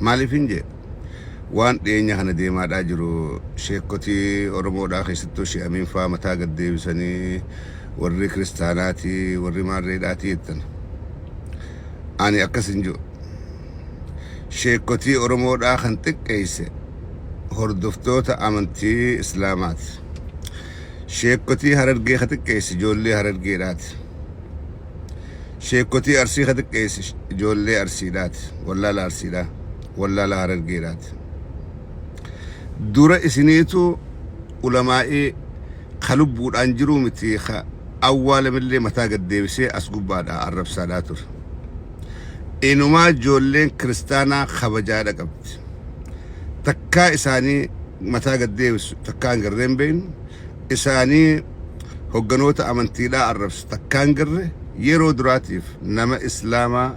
maaliif hin jee waan dhiyeenya kana deemaadhaa jiru sheekotii Oromoodhaa keessattuu Shi'amiin fa'aa mataa gad deebisanii warri kiristaanaatii warri maarreedhaatii jettan ani akkas hin jiru sheekotii Oromoodhaa kan xiqqeesse hordoftoota amantii Islaamaati. Sheekotii Harargee kan xiqqeesse ijoollee Harargeedhaati. Sheekotii Arsii kan xiqqeesse ijoollee Arsiidhaati. Wallaala Arsiidhaa. Wallaala Harargeedhaati. Dura isiniitu ulamaa'ii ka lubbuudhaan jiruu miti ka awwaalamillee mataa gad deebisee as gubbaadhaa arrabsaadhaa ture. Inumaa ijoolleen kiristaanaa kabajaadha qabdi. Takkaa isaanii mataa gad deebisu takkaa hin garreen beeknu. Isaanii hogganoota amantiidhaa arrabsu takkaa hin garre yeroo duraatiif nama Islaamaa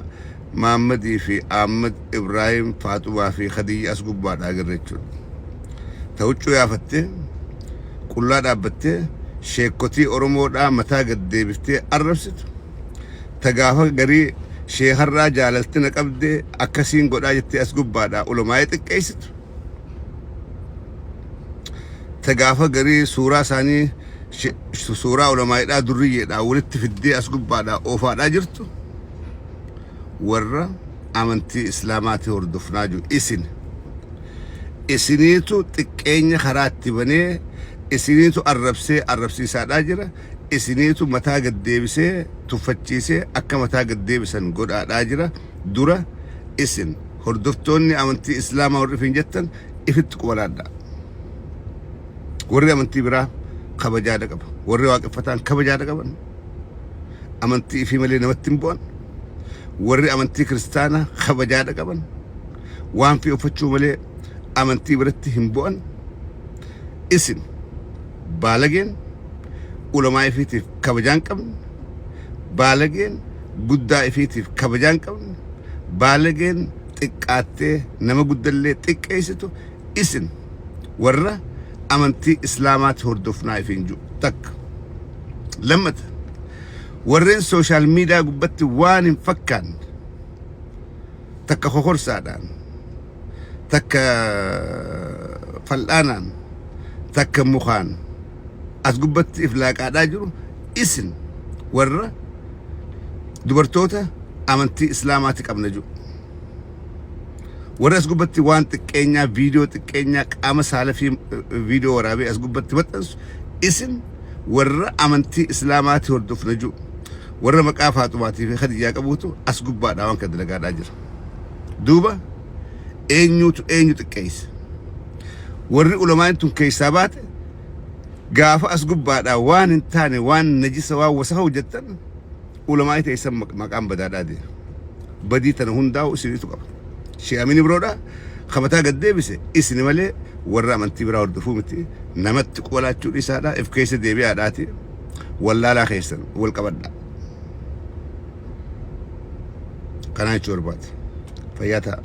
Maammadii fi Ahmad Ibraahim Faaxumaa fi Khadiyyaa as gubbaadhaa agarre jechuudha. Ta'uccuu yaafattee qullaa dhaabbattee sheekotii Oromoodhaa mataa gad deebiftee arrabsitu. Tagaafa garii sheeharraa jaalaltina qabdee akkasiin godhaa jettee as gubbaadhaa ulamaa'ee xiqqeessitu. Tagaafa garii suuraa isaanii suuraa ulamaa'eedhaa durriyyeedhaa walitti fiddee as gubbaadhaa oofaadhaa jirtu. Warra amantii Islaamaatii hordofnaa jiru isiniitu xiqqeenya karaatti banee isiniitu arrabsiisaadhaa jira. Isiniitu mataa gad deebisee tuffachiisee akka mataa gad deebisan godhaadhaa jira. Dura isin hordoftoonni amantii Islaamaa warri hin jettan ifitti qubalaadhaa. Warri amantii biraa kabajaadha qaba. Warri waaqeffataan kabajaadha qaban. Amantii fi malee namatti hin bu'an. Warri amantii kiristaanaa kabajaadha qaban. Waan fi uffachuu malee amantii biratti hin bu'an. Isin baalageen ulamaa ifiitiif kabajaan qabne. Baalageen guddaa ifiitiif kabajaan qabne. Baalageen xiqqaattee nama guddallee xiqqeessitu isin warra amantii Islaamaatti hordofnaa ifiin jiru takka. Lammata warreen sooshaal miidiyaa gubbatti waan hin fakkaanne takka kokorsaadhaan takka fal'aanaan takka mukaan as gubbatti iflaaqaadhaa jiru isin warra dubartoota amantii Islaamaatti qabna jiru. Warra as gubbatti waan xiqqeenyaa viidiyoo xiqqeenyaa qaama saala fi viidiyoo waraabee as gubbatti maxxansu isin warra amantii Islaamaatti hordofna jiru. Warra maqaa Faaxumaatii fi Khadiyyaa qabuutu as gubbaadhaa waan kan dalagaadhaa jira. Duuba eenyuutu eenyu xiqqeessa. Warri ulamaan tun keessaa baate gaafa as gubbaadhaa waan hin taane waan najisa waan wasaha hojjettan ulamaa ta'essan maqaan badaadhaa deema. Badii tana hundaa'u isiniitu qaba. Shi'amiin biroodha kamataa gad deebise isin malee warra amantii biraa hordofuu miti. Namatti qolaachuu dhiisaadha if keessa deebi'aadhaati. Wallaalaa keessan wal qabadhaa. Kanaan jechuu barbaade. Fayyaa ta'a.